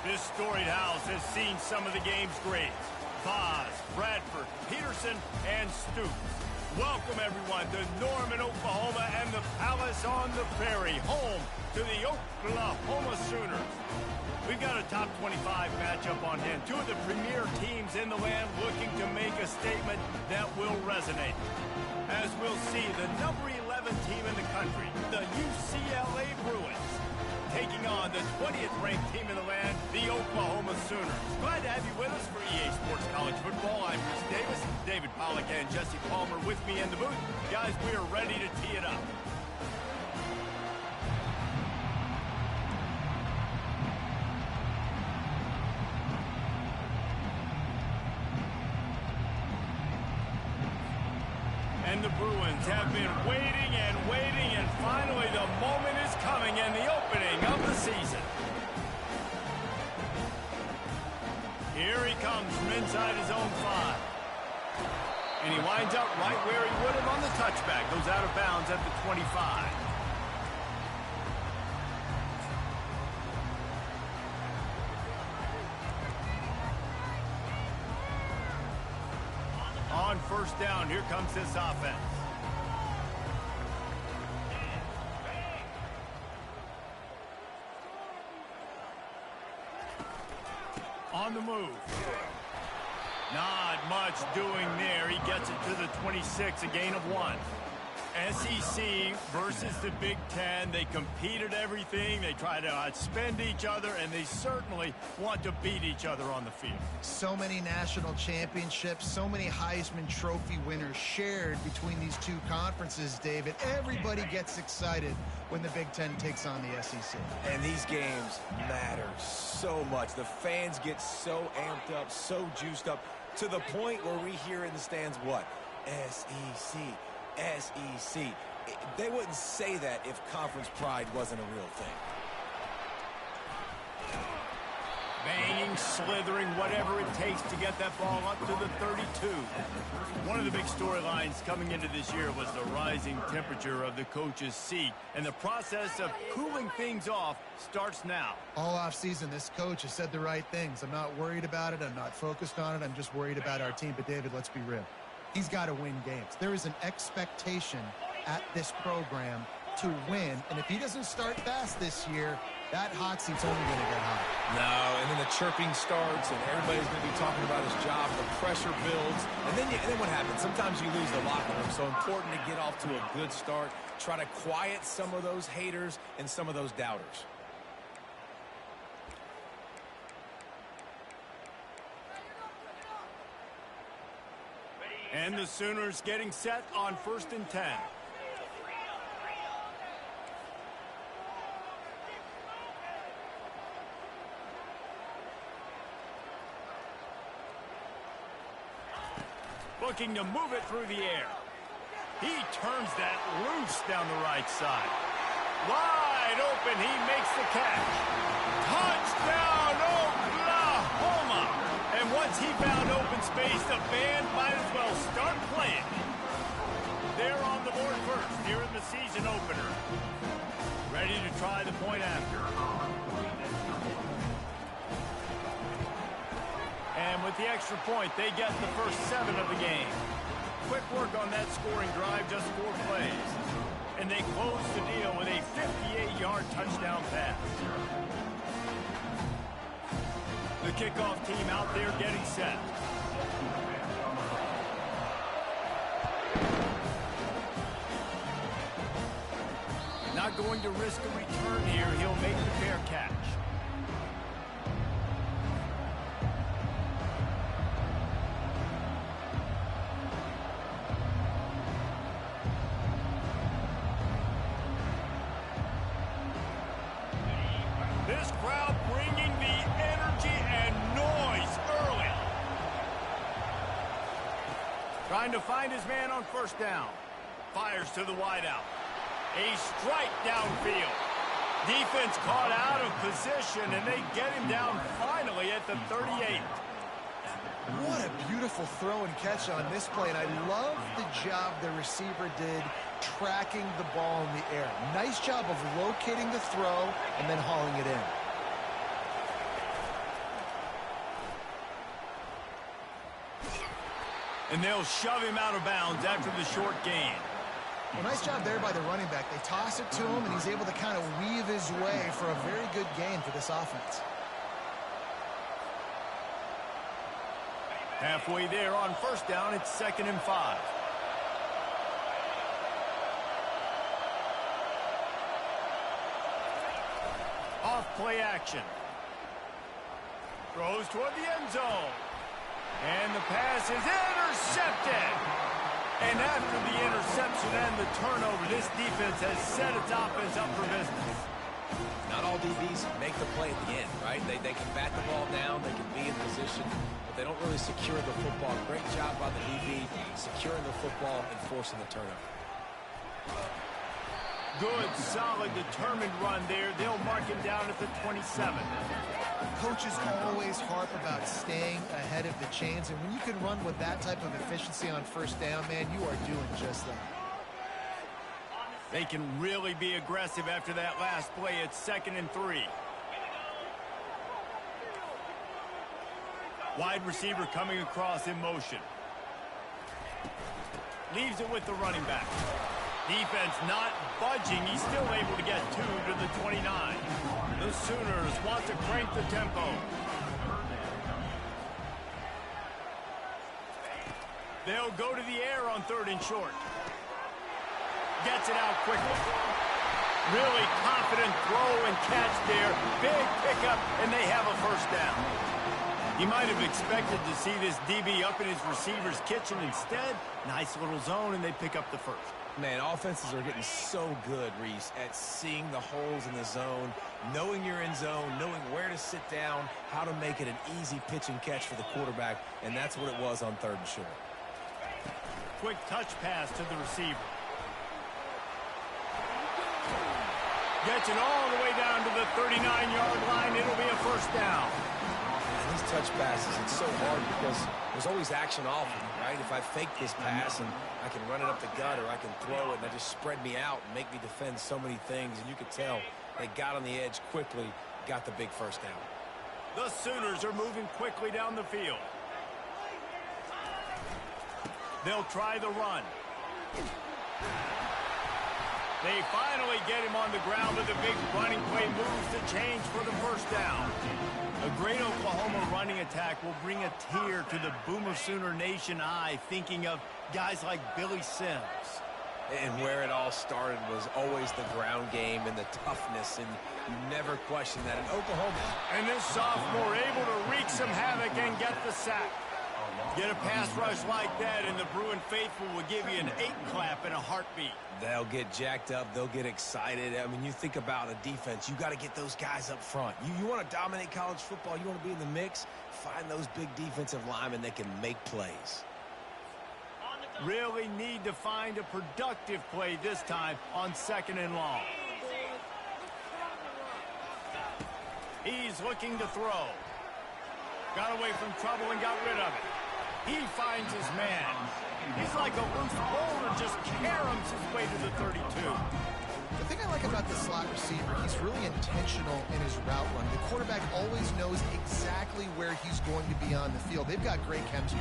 This storied house has seen some of the game's greats. Boz, Bradford, Peterson, and Stoops. Welcome, everyone, to Norman, Oklahoma, and the Palace on the Prairie, home to the Oklahoma Sooners. We've got a top 25 matchup on hand. Two of the premier teams in the land looking to make a statement that will resonate. As we'll see, the number 11 team in the country, the UCLA Bruins, taking on the 20th ranked team in the land, the Oklahoma Sooners. Glad to have you with us for EA Sports College Football. I'm Chris Davis, David Pollack and Jesse Palmer with me in the booth. Guys, we are ready to tee it up. And the Bruins have been waiting and finally the moment is coming and the opening of the season. Here he comes from inside his own 5. And he winds up right where he would have on the touchback. Goes out of bounds at the 25. On first down, here comes this offense. On the move. Not much doing there. He gets it to the 26, a gain of 1. SEC versus the Big Ten. They compete at everything. They try to outspend each other, and they certainly want to beat each other on the field. So many national championships, so many Heisman Trophy winners shared between these two conferences, David. Everybody gets excited when the Big Ten takes on the SEC. And these games matter so much. The fans get so amped up, so juiced up, to the point where we hear in the stands, what? SEC. SEC. They wouldn't say that if conference pride wasn't a real thing. Banging, slithering, whatever it takes to get that ball up to the 32. One of the big storylines coming into this year was the rising temperature of the coach's seat, and the process of cooling things off starts now. All offseason, this coach has said the right things. I'm not worried about it. I'm not focused on it. I'm just worried about our team. But, David, let's be real. He's got to win games. There is an expectation at this program to win. And if he doesn't start fast this year, that hot seat's only going to get hot. No, and then the chirping starts, and everybody's going to be talking about his job. The pressure builds. And then what happens? Sometimes you lose the locker room. So important to get off to a good start. Try to quiet some of those haters and some of those doubters. And the Sooners getting set on 1st and 10. Looking to move it through the air. He turns that loose down the right side. Wide open, he makes the catch. Touchdown, Oklahoma! And once he found open space, the band might as well start playing. They're on the board first here in the season opener. Ready to try the point after. And with the extra point, they get the first 7 of the game. Quick work on that scoring drive, just 4 plays. And they close the deal with a 58-yard touchdown pass. The kickoff team out there getting set. Not going to risk a return here. He'll make the fair catch. This crowd bringing the energy and noise early. Trying to find his man on first down. Fires to the wideout. A strike downfield. Defense caught out of position, and they get him down finally at the 38. What a beautiful throw and catch on this play, and I love the job the receiver did tracking the ball in the air. Nice job of locating the throw and then hauling it in. And they'll shove him out of bounds after the short gain. Well, nice job there by the running back. They toss it to him, and he's able to kind of weave his way for a very good gain for this offense. Halfway there on first down, it's 2nd and 5. Off play action. Throws toward the end zone. And the pass is intercepted. And after the interception and the turnover, this defense has set its offense up for business. Not all DBs make the play at the end, right? They can bat the ball down, they can be in position, but they don't really secure the football. Great job by the DB securing the football and forcing the turnover. Good, solid, determined run there. They'll mark him down at the 27. Coaches always harp about staying ahead of the chains, and when you can run with that type of efficiency on first down, man, you are doing just that. They can really be aggressive after that last play. It's 2nd and 3. Wide receiver coming across in motion. Leaves it with the running back. Defense not budging. He's still able to get 2 to the 29. The Sooners want to crank the tempo. They'll go to the air on 3rd and short. Gets it out quickly. Really confident throw and catch there. Big pickup, and they have a first down. You might have expected to see this DB up in his receiver's kitchen. Instead, nice little zone, and they pick up the first. Man, offenses are getting so good, Reese, at seeing the holes in the zone, knowing you're in zone, knowing where to sit down, how to make it an easy pitch and catch for the quarterback, and that's what it was on 3rd and short. Quick touch pass to the receiver. Gets it all the way down to the 39-yard line. It'll be a first down. And these touch passes, it's so hard because there's always action off of them, right? If I fake this pass and I can run it up the gut or I can throw it and I just spread me out and make me defend so many things, and you could tell they got on the edge quickly, got the big first down. The Sooners are moving quickly down the field. They'll try the run. They finally get him on the ground, but the big running play moves the chains for the first down. A great Oklahoma running attack will bring a tear to the Boomer Sooner Nation eye, thinking of guys like Billy Sims. And where it all started was always the ground game and the toughness, and you never question that in Oklahoma. And this sophomore able to wreak some havoc and get the sack. Get a pass rush like that, and the Bruin faithful will give you an 8-clap in a heartbeat. They'll get jacked up. They'll get excited. I mean, you think about a defense. You got to get those guys up front. You want to dominate college football. You want to be in the mix. Find those big defensive linemen that can make plays. Really need to find a productive play this time on 2nd and long. He's looking to throw. Got away from trouble and got rid of it. He finds his man. He's like a loose boulder, just caroms his way to the 32. The thing I like about the slot receiver, he's really intentional in his route run. The quarterback always knows exactly where he's going to be on the field. They've got great chemistry.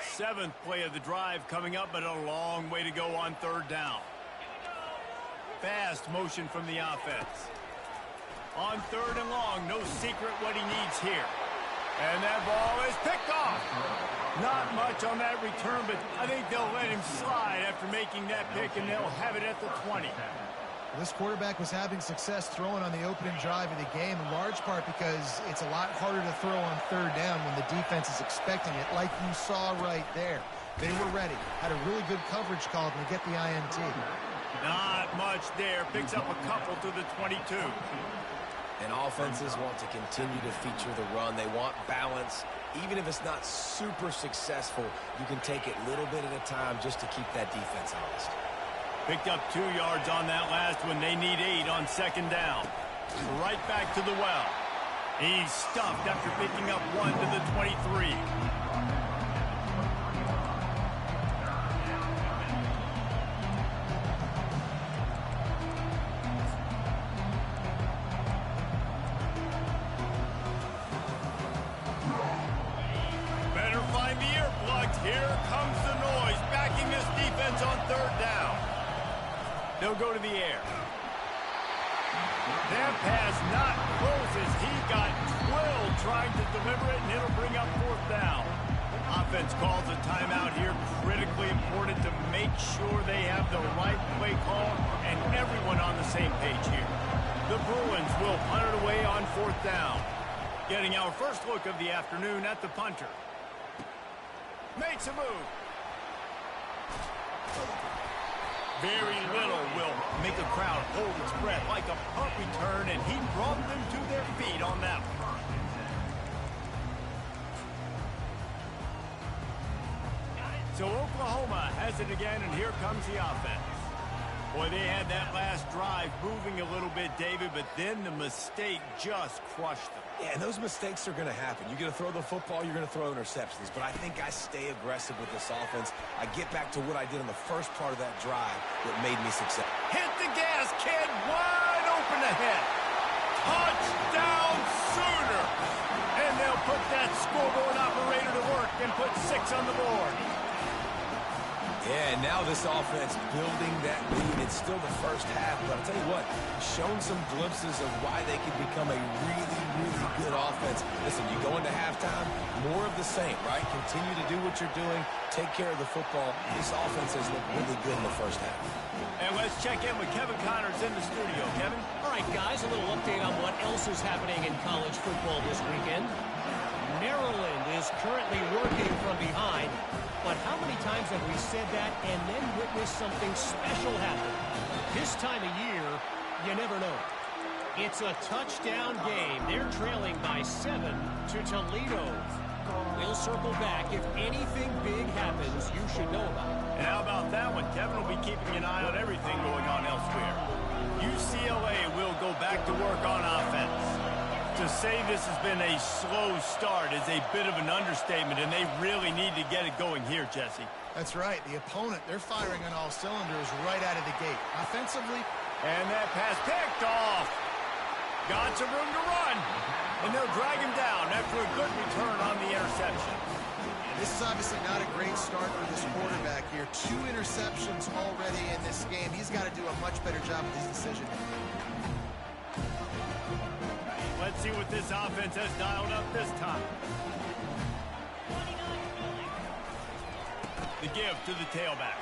Seventh play of the drive coming up, but a long way to go on 3rd down. Fast motion from the offense. On 3rd and long, no secret what he needs here. And that ball is picked off. Not much on that return, but I think they'll let him slide after making that pick, and they'll have it at the 20. This quarterback was having success throwing on the opening drive of the game, in large part because it's a lot harder to throw on 3rd down when the defense is expecting it, like you saw right there. They were ready, had a really good coverage call to get the INT. Not much there. Picks up a couple to the 22. And offenses want to continue to feature the run. They want balance. Even if it's not super successful, you can take it little bit at a time just to keep that defense honest. Picked up 2 yards on that last one. They need 8 on 2nd down. Right back to the well. He's stuffed after picking up 1 to the 23. He'll go to the air. That pass not closes. He got twilled trying to deliver it, and it'll bring up fourth down. Offense calls a timeout here. Critically important to make sure they have the right play call and everyone on the same page here. The Bruins will punt it away on fourth down. Getting our first look of the afternoon at the punter. Makes a move. Very little will make a crowd hold its breath like a punt return, and he brought them to their feet on that one. So Oklahoma has it again, and here comes the offense. Boy, they had that last drive moving a little bit, David, but then the mistake just crushed them. Yeah, and those mistakes are going to happen. You're going to throw the football, you're going to throw interceptions. But I think I stay aggressive with this offense. I get back to what I did in the first part of that drive that made me successful. Hit the gas, kid. Wide open ahead. Touchdown Sooner. And they'll put that scoreboard operator to work and put 6 on the board. Yeah, and now this offense building that lead. It's still the first half, but I'll tell you what, shown some glimpses of why they can become a really, really good offense. Listen, you go into halftime, more of the same, right? Continue to do what you're doing, take care of the football. This offense has looked really good in the first half. And let's check in with Kevin Connors in the studio. Kevin? All right, guys, a little update on what else is happening in college football this weekend. Maryland is currently working from behind. But how many times have we said that and then witnessed something special happen? This time of year, you never know. It's a touchdown game. They're trailing by 7 to Toledo. We'll circle back. If anything big happens, you should know about it. And how about that one? Kevin will be keeping an eye on everything going on elsewhere. UCLA will go back to work on offense. To say this has been a slow start is a bit of an understatement, and they really need to get it going here, Jesse. That's right. The opponent, they're firing on all cylinders right out of the gate. Offensively. And that pass picked off. Got some room to run. And they'll drag him down after a good return on the interception. This is obviously not a great start for this quarterback here. 2 interceptions already in this game. He's got to do a much better job with his decision. Let's see what this offense has dialed up this time. The give to the tailback.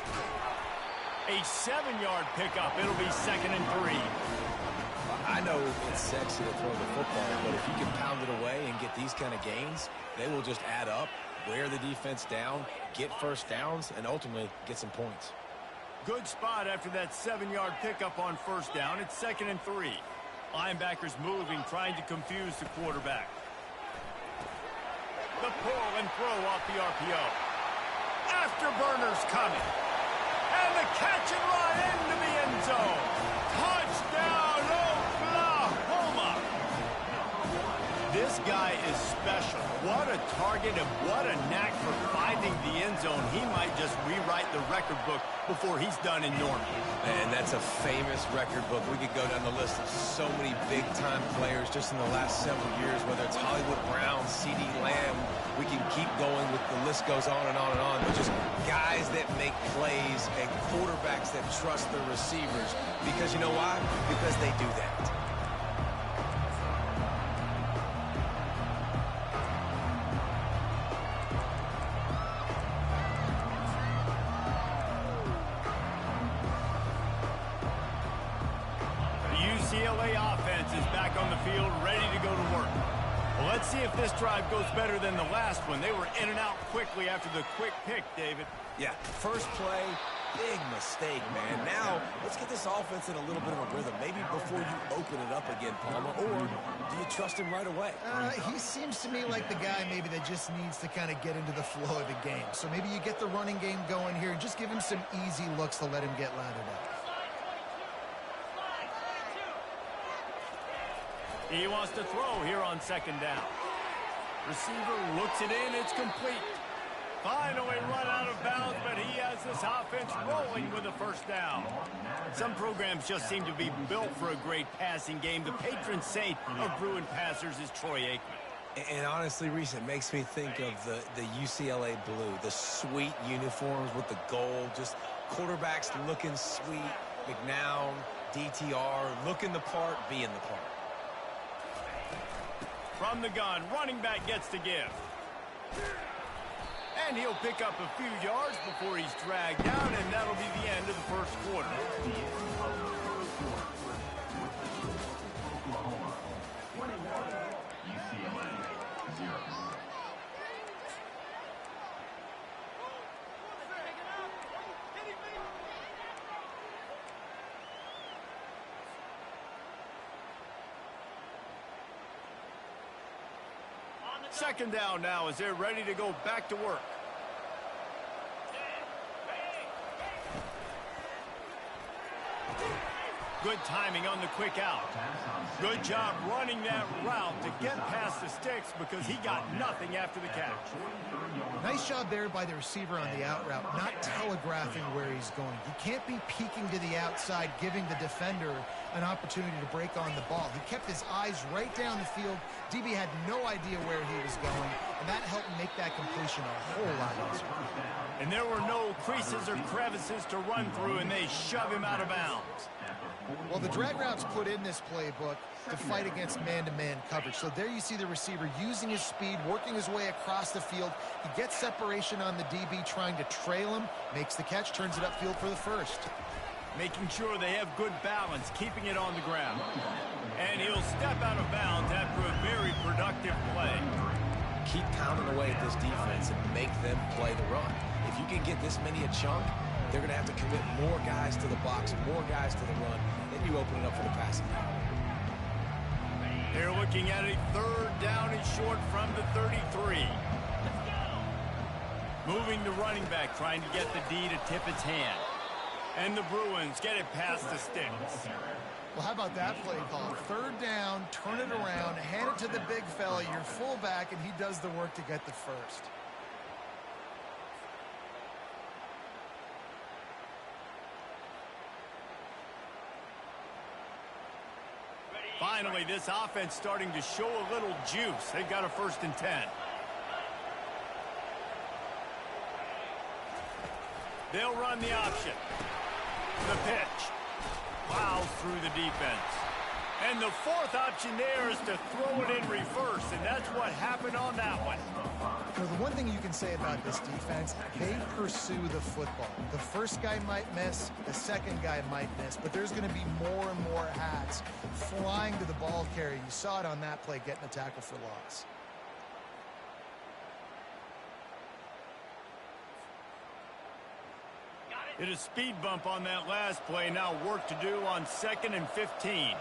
A 7-yard pickup. It'll be 2nd and 3. I know it's sexy to throw the football, but if you can pound it away and get these kind of gains, they will just add up, wear the defense down, get first downs, and ultimately get some points. Good spot after that 7-yard pickup on first down. It's 2nd and 3. Linebackers moving, trying to confuse the quarterback. The pull and throw off the RPO. Afterburners coming. And the catch and run into the end zone. Touchdown, Oklahoma. This guy is special. What a target and what a knack for finding the end zone. He might just rewrite the record book before he's done in Norman. And that's a famous record book. We could go down the list of so many big-time players just in the last several years, whether it's Hollywood Brown, C.D. Lamb. We can keep going with the list goes on and on and on. But just guys that make plays and quarterbacks that trust their receivers. Because you know why? Because they do that. UCLA offense is back on the field, ready to go to work. Well, let's see if this drive goes better than the last one. They were in and out quickly after the quick pick, David. Yeah, first play, big mistake, man. Now, let's get this offense in a little bit of a rhythm. Maybe before you open it up again, Palmer, or do you trust him right away? He seems to me like the guy maybe that just needs to kind of get into the flow of the game. So maybe you get the running game going here and just give him some easy looks to let him get lathered up. He wants to throw here on 2nd down. Receiver looks it in. It's complete. Finally run out of bounds, but he has this offense rolling with a first down. Some programs just seem to be built for a great passing game. The patron saint of Bruin passers is Troy Aikman. And honestly, Reese, it makes me think of the UCLA blue, the sweet uniforms with the gold, just quarterbacks looking sweet, McNown, DTR, looking the part, being the part. From the gun, running back gets to give. And he'll pick up a few yards before he's dragged down, and that'll be the end of the first quarter. Second down now as they're ready to go back to work. Good timing on the quick out. Good job running that route to get past the sticks because he got nothing after the catch. Nice job there by the receiver on the out route, not telegraphing where he's going. He can't be peeking to the outside, giving the defender an opportunity to break on the ball. He kept his eyes right down the field. DB had no idea where he was going, and that helped make that completion a whole lot easier. And there were no creases or crevices to run through, and they shove him out of bounds. Well, the drag route's put in this playbook to fight against man-to-man coverage. So there you see the receiver using his speed, working his way across the field. He gets separation on the DB, trying to trail him, makes the catch, turns it upfield for the first. Making sure they have good balance, keeping it on the ground. And he'll step out of bounds after a very productive play. Keep pounding away at this defense and make them play the run. If you can get this many a chunk, they're going to have to commit more guys to the box, more guys to the run. Then you open it up for the passing game. They're looking at a third down and short from the 33. Moving the running back, trying to get the D to tip its hand. And the Bruins get it past the sticks. Well, how about that play call? Third down, turn it around, hand it to the big fella, your fullback, and he does the work to get the first. Finally, this offense starting to show a little juice. They've got a 1st and 10. They'll run the option. The pitch. Plows through the defense. And the fourth option there is to throw it in reverse, and that's what happened on that one. You know, the one thing you can say about this defense, they pursue the football. The first guy might miss, the second guy might miss, but there's going to be more and more hats flying to the ball carrier. You saw it on that play, getting a tackle for loss. Hit a speed bump on that last play. Now work to do on 2nd and 15.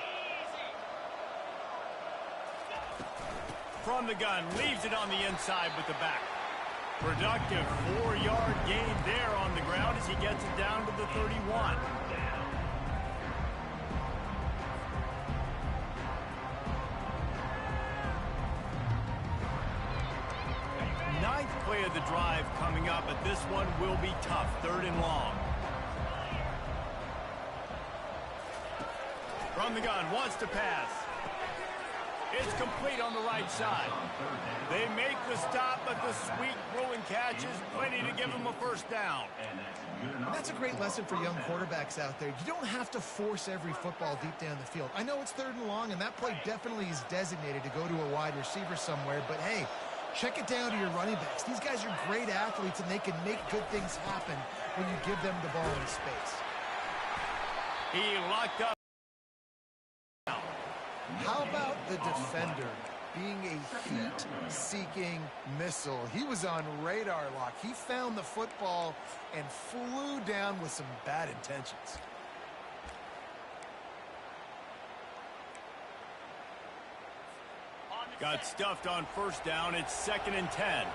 From the gun, leaves it on the inside with the back. Productive 4-yard gain there on the ground as he gets it down to the 31. Ninth play of the drive coming up, but this one will be tough. 3rd and long. From the gun, wants to pass. It's complete on the right side. They make the stop, but the sweet throwing catch is plenty to give them a 1st down. And that's a great lesson for young quarterbacks out there. You don't have to force every football deep down the field. I know it's 3rd and long, and that play definitely is designated to go to a wide receiver somewhere, but hey, check it down to your running backs. These guys are great athletes, and they can make good things happen when you give them the ball in space. He locked up. How about the defender being a heat-seeking missile? He was on radar lock. He found the football and flew down with some bad intentions. Got stuffed on 1st down. It's 2nd and 10.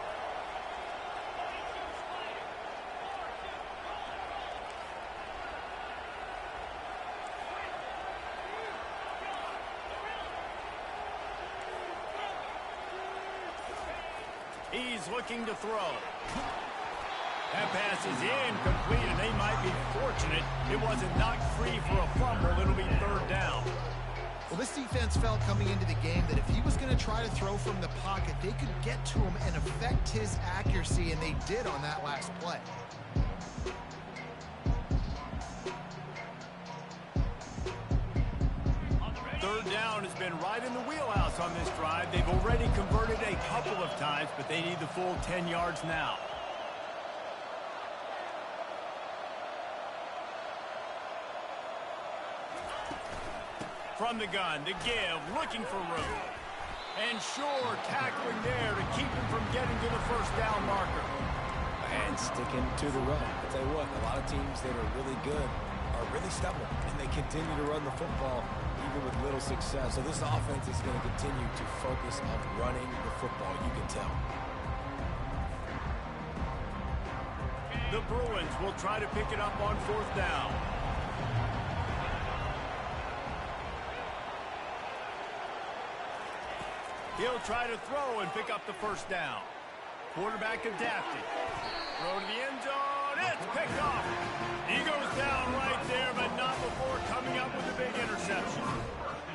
He's looking to throw. That pass is incomplete, and they might be fortunate it wasn't knocked free for a fumble. It'll be 3rd down. Well, this defense felt coming into the game that if he was going to try to throw from the pocket, they could get to him and affect his accuracy, and they did on that last play. Third down has been right in the wheelhouse on this drive. They've already converted a couple of times, but they need the full 10 yards now. From the gun, to give, looking for room. And sure, tackling there to keep him from getting to the first down marker. And sticking to the run. I'll tell you what, a lot of teams that are really good are really stubborn, and they continue to run the football even with little success. So this offense is going to continue to focus on running the football, you can tell. The Bruins will try to pick it up on fourth down. He'll try to throw and pick up the first down. Quarterback adapted. Throw to the end zone. It's picked off. He goes down right there, but not before coming up with a big interception.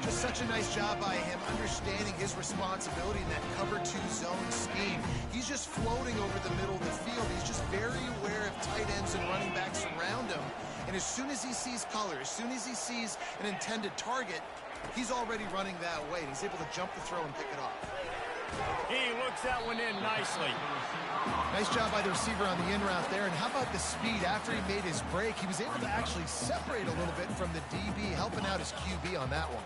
Just such a nice job by him understanding his responsibility in that cover 2 zone scheme. He's just floating over the middle of the field. He's just very aware of tight ends and running backs around him. And as soon as he sees color, as soon as he sees an intended target, he's already running that way. He's able to jump the throw and pick it off. He looks that one in nicely. Nice job by the receiver on the in route there. And how about the speed? After he made his break, he was able to actually separate a little bit from the DB, helping out his QB on that one.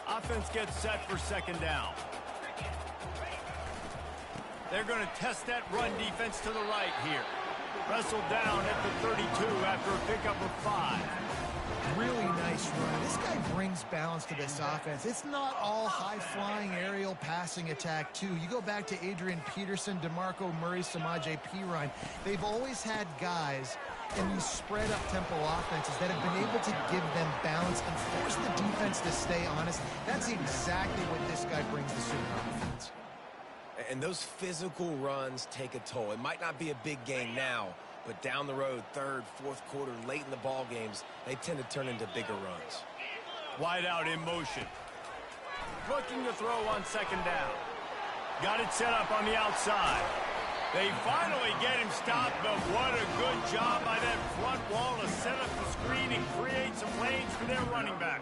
Offense gets set for second down. They're going to test that run defense to the right here. Wrestled down at the 32 after a pickup of 5. Really nice run. This guy brings balance to this offense. It's not all high-flying aerial passing attack, too. You go back to Adrian Peterson, DeMarco Murray, Samaje Perine. They've always had guys in these spread-up tempo offenses that have been able to give them balance and force the defense to stay honest. That's exactly what this guy brings the Sooner offense. And those physical runs take a toll. It might not be a big game now, but down the road, third, fourth quarter, late in the ball games, they tend to turn into bigger runs. Wide out in motion. Looking to throw on second down. Got it set up on the outside. They finally get him stopped, but what a good job by that front wall to set up the screen and create some lanes for their running back.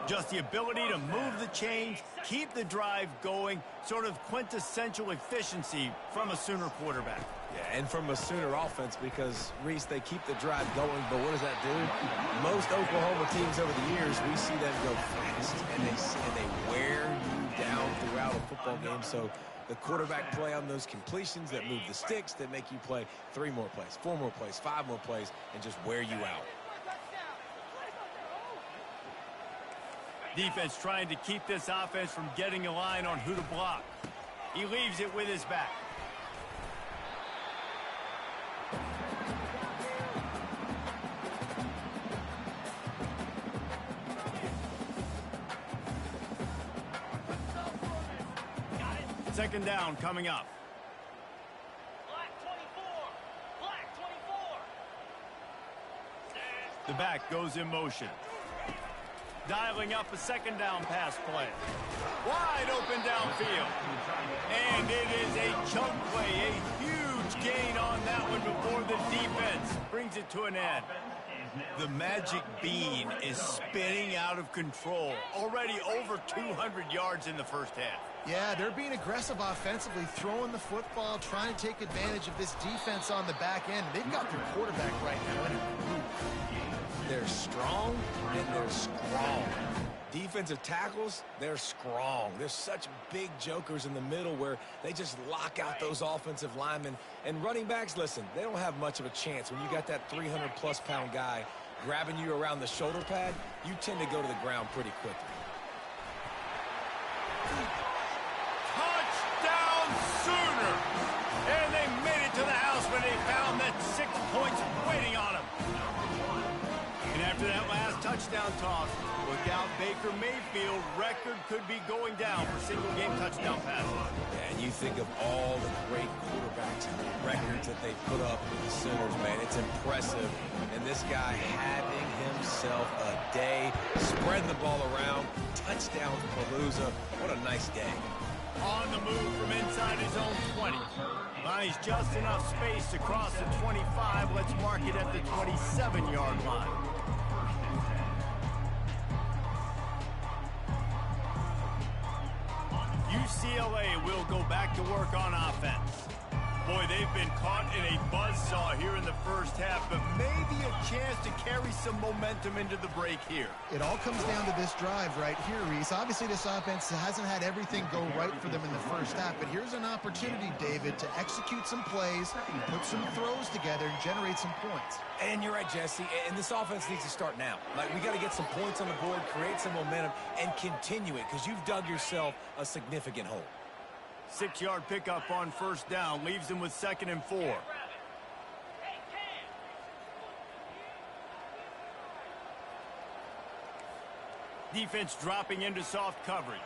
Just the ability to move the chains, keep the drive going, sort of quintessential efficiency from a Sooner quarterback. Yeah, and from a Sooner offense, because, Reese, they keep the drive going, but what does that do? Most Oklahoma teams over the years, we see them go fast, and they wear you down throughout a football game. So the quarterback play on those completions that move the sticks, that make you play 3 more plays, 4 more plays, 5 more plays, and just wear you out. Defense trying to keep this offense from getting a line on who to block. He leaves it with his back. Second down coming up. Black 24. Black 24. The back goes in motion. Dialing up a second down pass play. Wide open downfield. And it is a chunk play, a huge gain on that one before the defense brings it to an end. The magic bean is spinning out of control. Already over 200 yards in the first half. Yeah, they're being aggressive offensively, throwing the football, trying to take advantage of this defense on the back end. They've got their quarterback right now in a groove. They're strong and they're strong. Defensive tackles, they're strong. They're such big jokers in the middle where they just lock out those offensive linemen. And running backs, listen, they don't have much of a chance. When you got that 300-plus pound guy grabbing you around the shoulder pad, you tend to go to the ground pretty quickly. Touchdown Sooner! And they made it to the house when they found that 6 points waiting on them. And after that last touchdown toss, look out, Baker Mayfield record could be going down for single-game touchdown passes. And you think of all the great quarterbacks and the records that they put up with the Sooners, man. It's impressive. And this guy having himself a day, spreading the ball around, touchdown Palooza. What a nice day. On the move from inside his own 20. Finds just enough space to cross the 25. Let's mark it at the 27-yard line. UCLA will go back to work on offense. Boy, they've been caught in a buzzsaw here in the first half, but maybe a chance to carry some momentum into the break here. It all comes down to this drive right here, Reese. Obviously, this offense hasn't had everything go right for them in the first half, but here's an opportunity, David, to execute some plays, put some throws together, and generate some points. And you're right, Jesse, and this offense needs to start now. Like, we got to get some points on the board, create some momentum, and continue it, because you've dug yourself a significant hole. 6-yard pickup on first down leaves them with 2nd and 4. Defense dropping into soft coverage.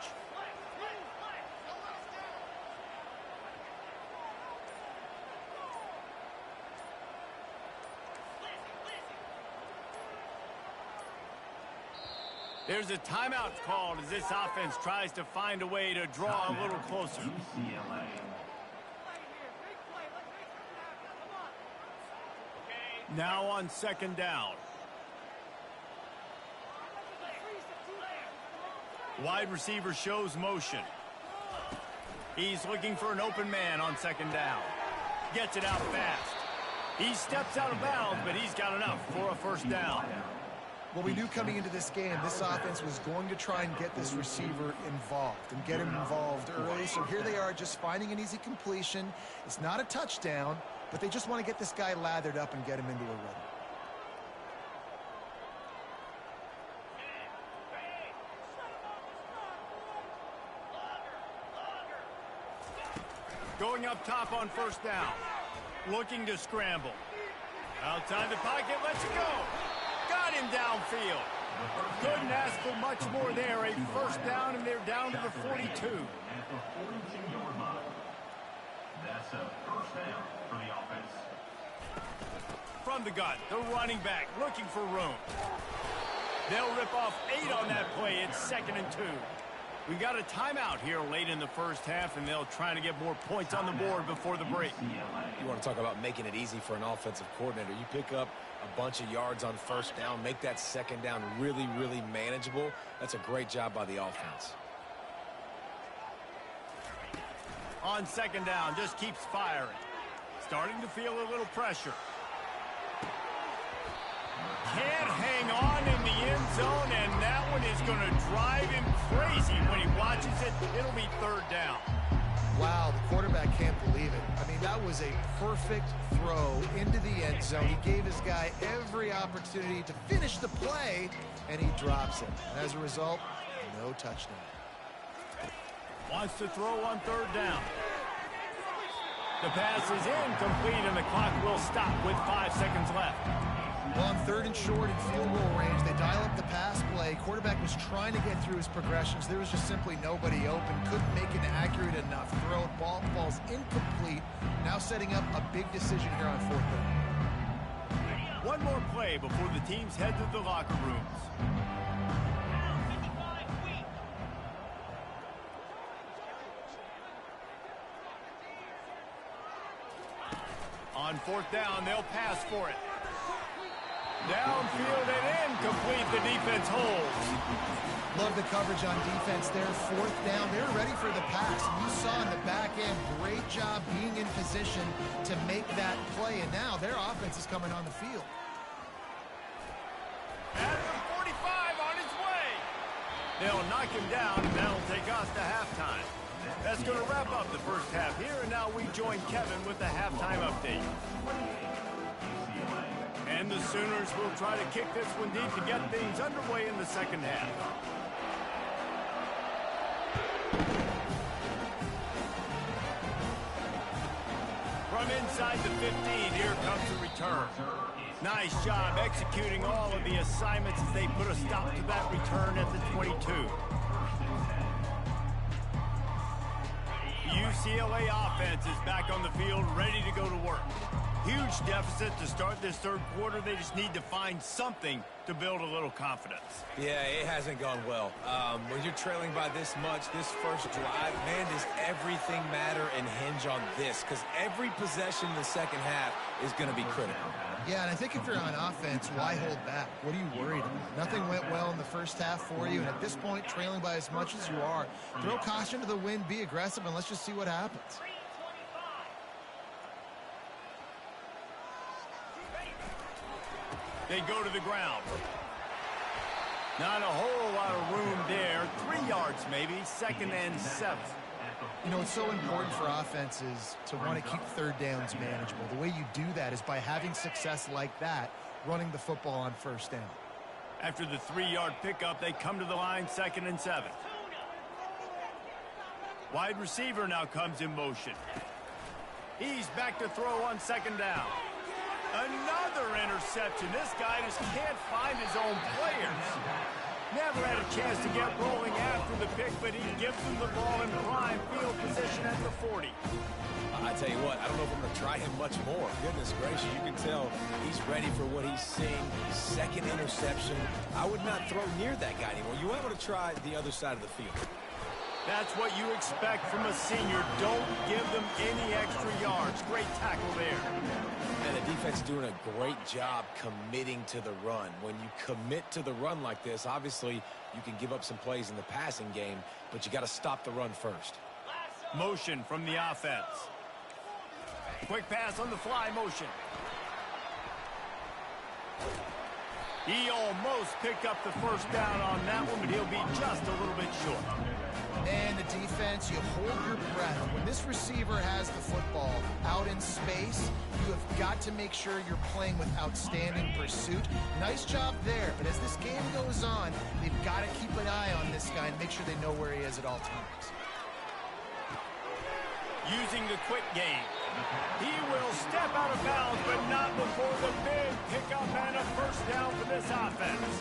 There's a timeout called as this offense tries to find a way to draw a little closer. Now on 2nd down. Wide receiver shows motion. He's looking for an open man on 2nd down. Gets it out fast. He steps out of bounds, but he's got enough for a first down. Well, we knew coming into this game, this offense was going to try and get this receiver involved and get him involved early. So here they are just finding an easy completion. It's not a touchdown, but they just want to get this guy lathered up and get him into a rhythm. Going up top on first down. Looking to scramble. Outside the pocket, lets it go. Got him downfield. Couldn't ask for much more there. A first down, and they're down to the 42. That's a first down for the offense. From the gun, the running back looking for room. They'll rip off 8 on that play. It's 2nd and 2. We got a timeout here late in the first half, and they'll try to get more points on the board before the break. You want to talk about making it easy for an offensive coordinator. You pick up a bunch of yards on first down, make that 2nd down really, really manageable. That's a great job by the offense. On 2nd down, just keeps firing. Starting to feel a little pressure. Can't hang on in the end zone, and that one is going to drive him crazy when he watches it. It'll be 3rd down. Wow, the quarterback can't believe it. I mean, that was a perfect throw into the end zone. He gave his guy every opportunity to finish the play, and he drops it. And as a result, no touchdown. Wants to throw on 3rd down. The pass is incomplete, and the clock will stop with 5 seconds left. Well, on 3rd and short and field goal range, they dial up the pass play. Quarterback was trying to get through his progressions. There was just simply nobody open. Couldn't make an accurate enough throw. Ball falls incomplete. Now setting up a big decision here on 4th down. One more play before the teams head to the locker rooms. On 4th down, they'll pass for it. Downfield and incomplete. The defense holds. Love the coverage on defense there. 4th down. They're ready for the pass. You saw in the back end, great job being in position to make that play. And now their offense is coming on the field. At the 45 on his way. They'll knock him down, and that'll take us to halftime. That's going to wrap up the first half here, and now we join Kevin with the halftime update. And the Sooners will try to kick this one deep to get things underway in the second half. From inside the 15, here comes the return. Nice job executing all of the assignments as they put a stop to that return at the 22. UCLA offense is back on the field, ready to go to work. Huge deficit to start this third quarter. They just need to find something to build a little confidence. Yeah, it hasn't gone well. When you're trailing by this much, this first drive, man, does everything matter and hinge on this? Because every possession in the second half is going to be critical. Yeah, and I think if you're on offense, why hold back? What are you worried about? Nothing went well in the first half for you, and at this point, trailing by as much as you are, throw caution to the wind, be aggressive, and let's just see what happens. They go to the ground. Not a whole lot of room there. 3 yards maybe, 2nd and 7. You know, it's so important for offenses to want to keep third downs manageable. The way you do that is by having success like that, running the football on first down. After the 3-yard pickup, they come to the line, 2nd and 7. Wide receiver now comes in motion. He's back to throw on 2nd down. Another interception. This guy just can't find his own players. Never had a chance to get rolling after the pick, but he gives them the ball in prime field position at the 40. I tell you what, I don't know if I'm going to try him much more. Goodness gracious, you can tell he's ready for what he's seeing. 2nd interception. I would not throw near that guy anymore. You want to try the other side of the field. That's what you expect from a senior. Don't give them any extra yards. Great tackle there. And the defense is doing a great job committing to the run. When you commit to the run like this, obviously you can give up some plays in the passing game, but you got to stop the run first. Motion from the offense. Quick pass on the fly motion. He almost picked up the first down on that one, but he'll be just a little bit short. And the defense, you hold your breath. When this receiver has the football out in space, you have got to make sure you're playing with outstanding pursuit. Nice job there, but as this game goes on, they've got to keep an eye on this guy and make sure they know where he is at all times. Using the quick game. He will step out of bounds, but not before the big pickup and a first down for this offense.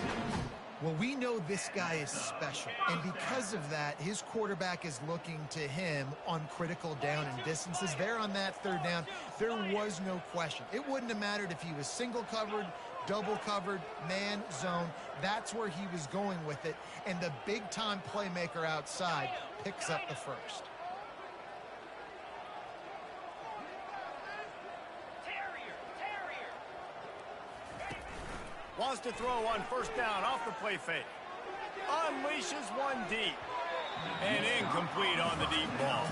Well, we know this guy is special, and because of that, his quarterback is looking to him on critical down and distances. There on that 3rd down, there was no question. It wouldn't have mattered if he was single covered, double covered, man, zone. That's where he was going with it, and the big-time playmaker outside picks up the first. Wants to throw on first down off the play fake. Unleashes one deep. And incomplete on the deep ball.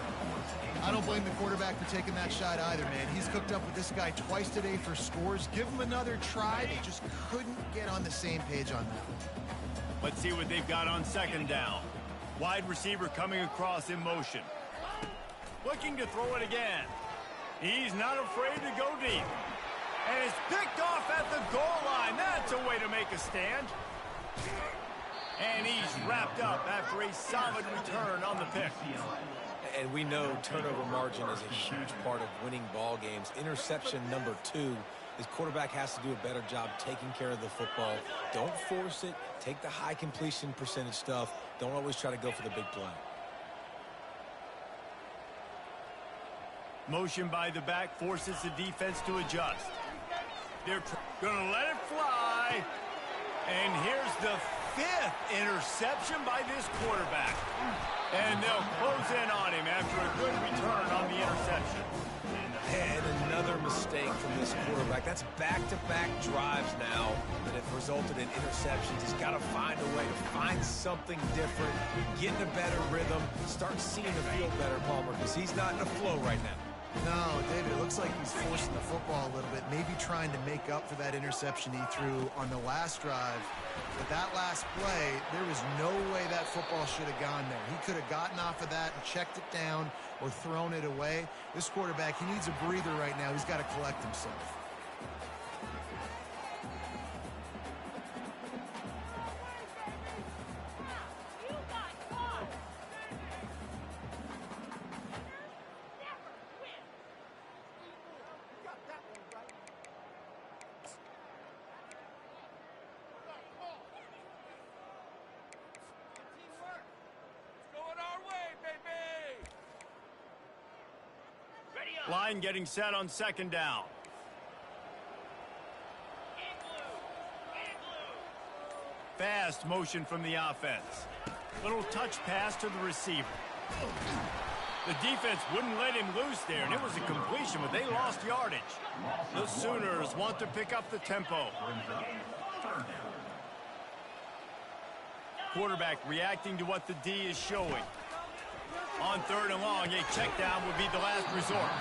I don't blame the quarterback for taking that shot either, man. He's cooked up with this guy twice today for scores. Give him another try. They just couldn't get on the same page on that one. Let's see what they've got on 2nd down. Wide receiver coming across in motion. Looking to throw it again. He's not afraid to go deep. And it's picked off at the goal line. That's a way to make a stand. And he's wrapped up after a solid return on the pick. And we know turnover margin is a huge part of winning ball games. Interception number 2. His quarterback has to do a better job taking care of the football. Don't force it. Take the high completion percentage stuff. Don't always try to go for the big play. Motion by the back forces the defense to adjust. They're going to let it fly. And here's the 5th interception by this quarterback. And they'll close in on him after a good return on the interception. And another mistake from this quarterback. That's back-to-back drives now that have resulted in interceptions. He's got to find a way to find something different, get in a better rhythm, start seeing the field better, Palmer, because he's not in a flow right now. No, David, it looks like he's forcing the football a little bit, maybe trying to make up for that interception he threw on the last drive. But that last play, there was no way that football should have gone there. He could have gotten off of that and checked it down or thrown it away. This quarterback, he needs a breather right now. He's got to collect himself. Line getting set on 2nd down. fast motion from the offense. Little touch pass to the receiver. The defense wouldn't let him loose there, and it was a completion, but they lost yardage. The Sooners want to pick up the tempo. Quarterback reacting to what the D is showing. On 3rd and long, a check down would be the last resort.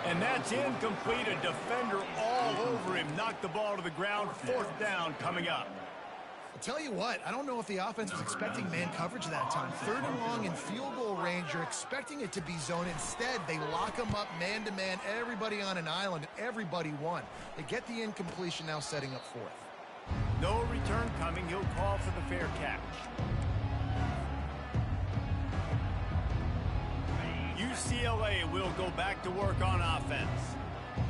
And that's incomplete. A defender all over him. Knocked the ball to the ground. 4th down coming up. I'll tell you what, I don't know if the offense was expecting man coverage that time. 3rd and long in field goal range, you're expecting it to be zone. Instead, they lock them up man-to-man, everybody on an island, and everybody won. They get the incompletion, now setting up 4th. No return coming. He'll call for the fair catch. UCLA will go back to work on offense.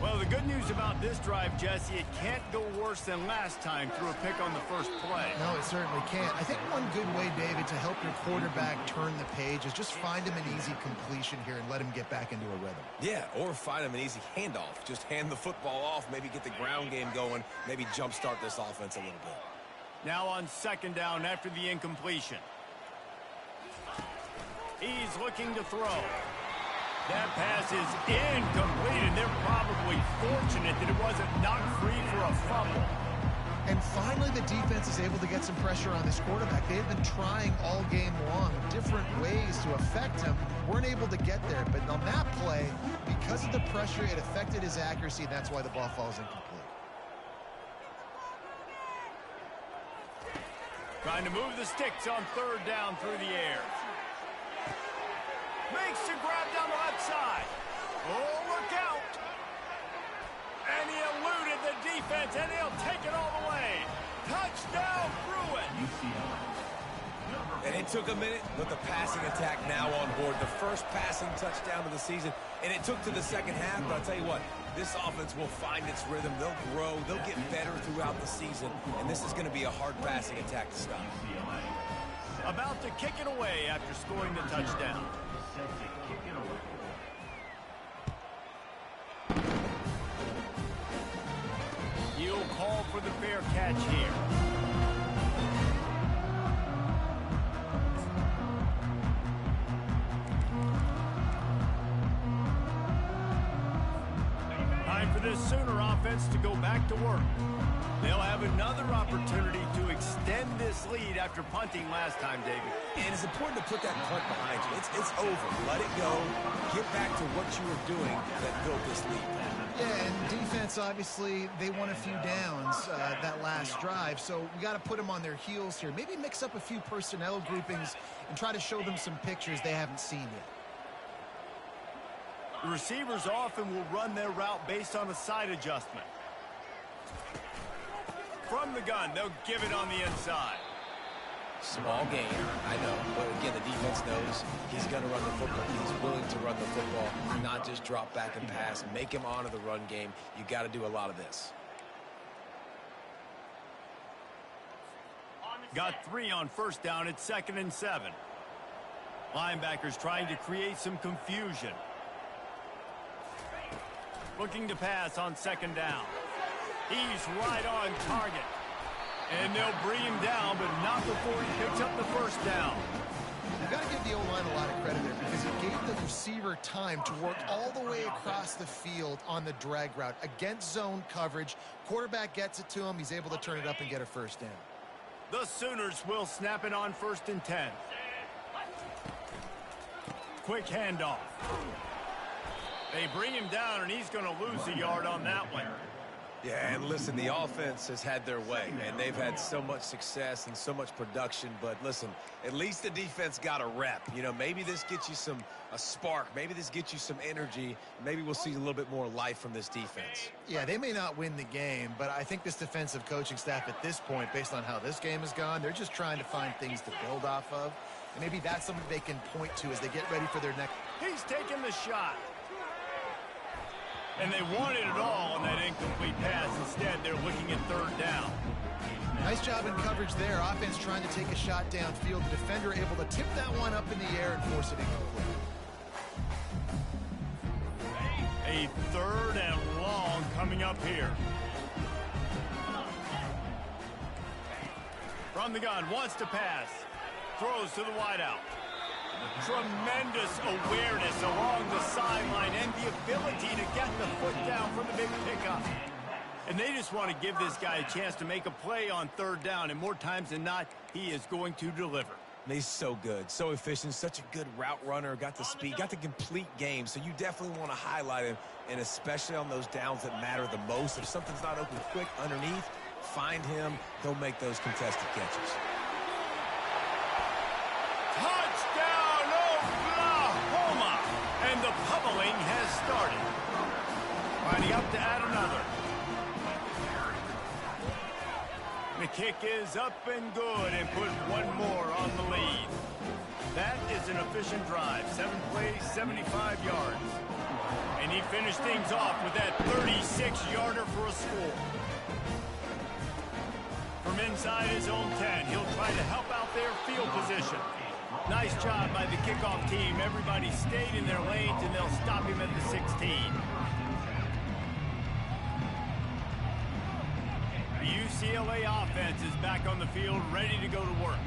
Well, the good news about this drive, Jesse, it can't go worse than last time through a pick on the first play. No, it certainly can't. I think one good way, David, to help your quarterback turn the page is just find him an easy completion here and let him get back into a rhythm. Yeah, or find him an easy handoff. Just hand the football off, maybe get the ground game going, maybe jumpstart this offense a little bit. Now on 2nd down after the incompletion. He's looking to throw. That pass is incomplete, and they're probably fortunate that it wasn't knocked free for a fumble. And finally, the defense is able to get some pressure on this quarterback. They have been trying all game long different ways to affect him. Weren't able to get there, but on that play, because of the pressure, it affected his accuracy, and that's why the ball falls incomplete. Trying to move the sticks on 3rd down through the air. Makes the grab down the left side. Oh, look out. And he eluded the defense, and he'll take it all the way. Touchdown, Bruin. And it took a minute, but the passing attack now on board. The first passing touchdown of the season, and it took to the 2nd half, but I'll tell you what, this offense will find its rhythm. They'll grow. They'll get better throughout the season, and this is going to be a hard passing attack to stop. About to kick it away after scoring the touchdown. He'll call for the fair catch here. Time for this Sooner offense to go back to work. They'll have another opportunity to extend this lead after punting last time, David. And it's important to put that punt behind you. It's over. Let it go. Get back to what you were doing that built this lead. Yeah, and defense, obviously, they won a few downs that last drive, so we got to put them on their heels here. Maybe mix up a few personnel groupings and try to show them some pictures they haven't seen yet. The receivers often will run their route based on a side adjustment. From the gun, they'll give it on the inside. Small game, I know, but again, the defense knows he's going to run the football. He's willing to run the football, not just drop back and pass. Make him honor the run game. You got to do a lot of this. Got 3 on 1st down at 2nd and 7. Linebackers trying to create some confusion. Looking to pass on 2nd down. He's right on target. And they'll bring him down, but not before he picks up the 1st down. You've got to give the O-line a lot of credit there because he gave the receiver time to work all the way across the field on the drag route. Against zone coverage, quarterback gets it to him. He's able to turn it up and get a 1st down. The Sooners will snap it on 1st and 10. Quick handoff. They bring him down, and he's going to lose a yard on that one. Yeah, and listen, the offense has had their way, and they've had so much success and so much production. But listen, at least the defense got a rep. You know, maybe this gets you a spark. Maybe this gets you some energy. Maybe we'll see a little bit more life from this defense. Yeah, they may not win the game, but I think this defensive coaching staff at this point, based on how this game has gone, they're just trying to find things to build off of. And maybe that's something they can point to as they get ready for their next. He's taking the shot. And they wanted it all on that incomplete pass. Instead, they're looking at 3rd down. Nice job in coverage there. Offense trying to take a shot downfield. The defender able to tip that one up in the air and force it incomplete. A 3rd and long coming up here. From the gun, wants to pass. Throws to the wideout. Tremendous awareness along the sideline and the ability to get the foot down for the big pickup. And they just want to give this guy a chance to make a play on third down, and more times than not, he is going to deliver. He's so good, so efficient, such a good route runner, got the speed, got the complete game, so you definitely want to highlight him, and especially on those downs that matter the most. If something's not open quick underneath, find him, he'll make those contested catches. Touchdown, Oklahoma! And the pummeling has started. Lining up to add another. The kick is up and good and put one more on the lead. That is an efficient drive. 7 plays, 75 yards. And he finished things off with that 36-yarder for a score. From inside his own 10, he'll try to help out their field position. Nice job by the kickoff team. Everybody stayed in their lanes, and they'll stop him at the 16. The UCLA offense is back on the field, ready to go to work.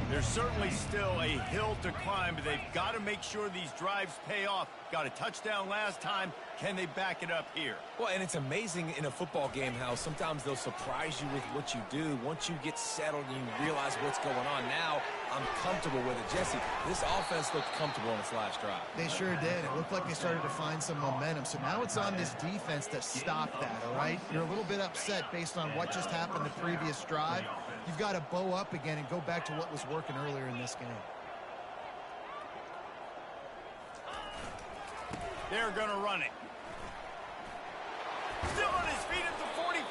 There's certainly still a hill to climb, but they've got to make sure these drives pay off. Got a touchdown last time. Can they back it up here? Well, and it's amazing in a football game how sometimes they'll surprise you with what you do. Once you get settled and you realize what's going on, now I'm comfortable with it. Jesse, this offense looked comfortable in its last drive. They sure did. It looked like they started to find some momentum. So now it's on this defense to stop that, all right? You're a little bit upset based on what just happened the previous drive. You've got to bow up again and go back to what was working earlier in this game. They're going to run it. Still on his feet at the 45.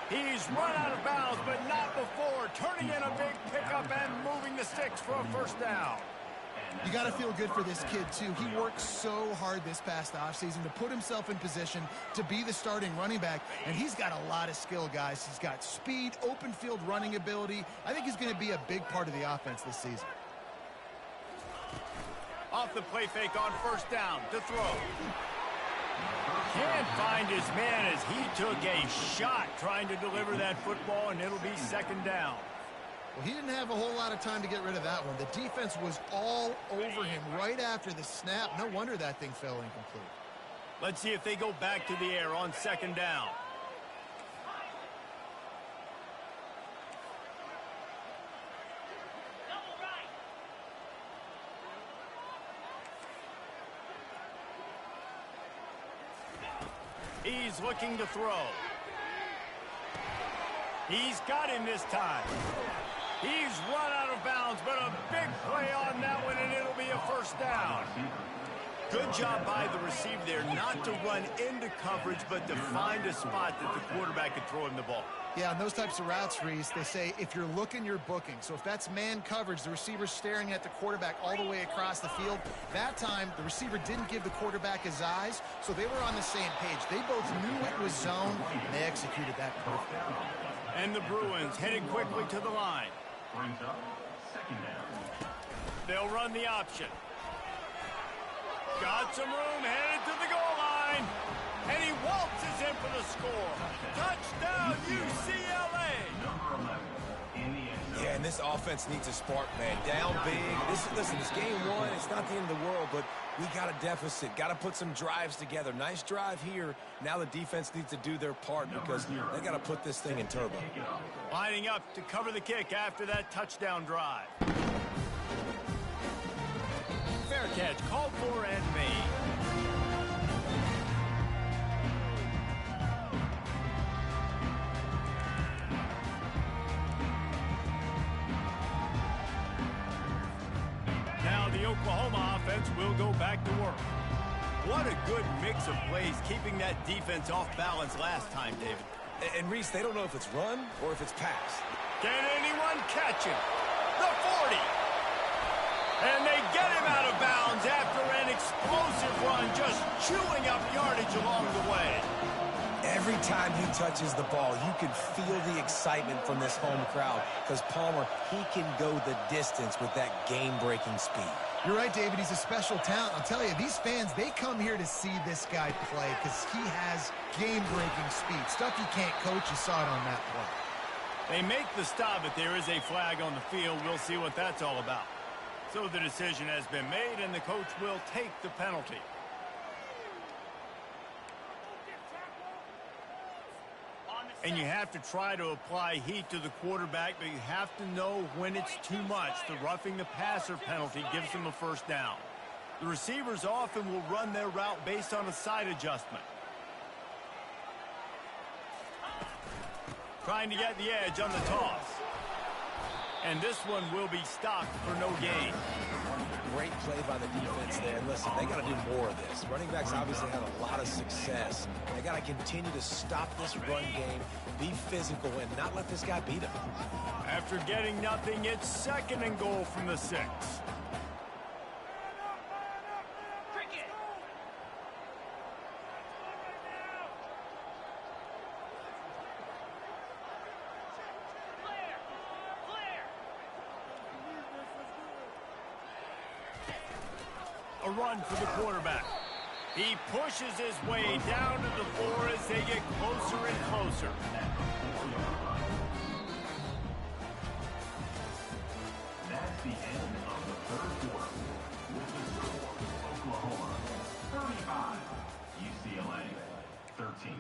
He's run out of bounds, but not before turning in a big pickup and moving the sticks for a first down. You got to feel good for this kid, too. He worked so hard this past offseason to put himself in position to be the starting running back, and he's got a lot of skill, guys. He's got speed, open field running ability. I think he's going to be a big part of the offense this season. Off the play fake on first down to throw. Can't find his man as he took a shot trying to deliver that football, and it'll be second down. Well, he didn't have a whole lot of time to get rid of that one. The defense was all over him right after the snap. No wonder that thing fell incomplete. Let's see if they go back to the air on second down. He's looking to throw. He's got him this time. He's run out of bounds, but a big play on that one, and it'll be a first down. Good job by the receiver there not to run into coverage, but to find a spot that the quarterback could throw him the ball. Yeah, on those types of routes, Reese, they say if you're looking, you're booking. So if that's man coverage, the receiver's staring at the quarterback all the way across the field. That time, the receiver didn't give the quarterback his eyes, so they were on the same page. They both knew it was zone, and they executed that perfectly. And the Bruins headed quickly to the line. Brings up second down. They'll run the option. Got some room, headed to the goal line. And he waltzes in for the score. Touchdown, UCLA. Number 11 in the end zone. Yeah, and this offense needs a spark, man. Down big. Listen, it's game one. It's not the end of the world, but we got a deficit. Got to put some drives together. Nice drive here. Now the defense needs to do their part because they got to put this thing in turbo. Lining up to cover the kick after that touchdown drive. Fair catch, called for and made. Now the Oklahoma offense will go back to work. What a good mix of plays, keeping that defense off balance last time, David. And Reese, they don't know if it's run or if it's pass. Can anyone catch him? The 40. And they get him out of bounds after an explosive run, just chewing up yardage along the way. Every time he touches the ball, you can feel the excitement from this home crowd because Palmer, he can go the distance with that game-breaking speed. You're right, David. He's a special talent. I'll tell you, these fans, they come here to see this guy play because he has game-breaking speed. Stuff you can't coach. You saw it on that play. They make the stop, but there is a flag on the field. We'll see what that's all about. So the decision has been made, and the coach will take the penalty. And you have to try to apply heat to the quarterback, but you have to know when it's too much. The roughing the passer penalty gives them a first down. The receivers often will run their route based on a side adjustment. Trying to get the edge on the toss. And this one will be stopped for no gain. Great play by the defense there. Listen, they got to do more of this. Running backs obviously had a lot of success. They got to continue to stop this run game, be physical, and not let this guy beat them. After getting nothing, it's 2nd and goal from the 6. Cricket. Clear. A run for the quarterback. He pushes his way down to the floor as they get closer and closer. That's the end of the 3rd quarter. With the score, Oklahoma 35, UCLA 13.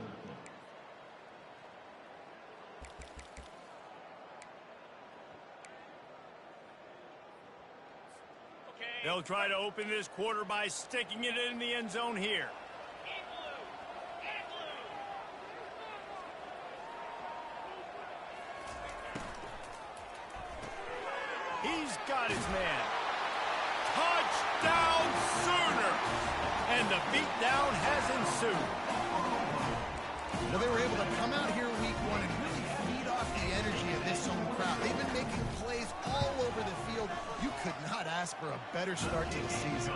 They'll try to open this quarter by sticking it in the end zone here. He's got his man. Touchdown Sooners! And the beatdown has ensued. Well, they were able to come out here week 1 and really feed off the energy of this home crowd. They've been making plays all over the field. You could not ask for a better start to the season.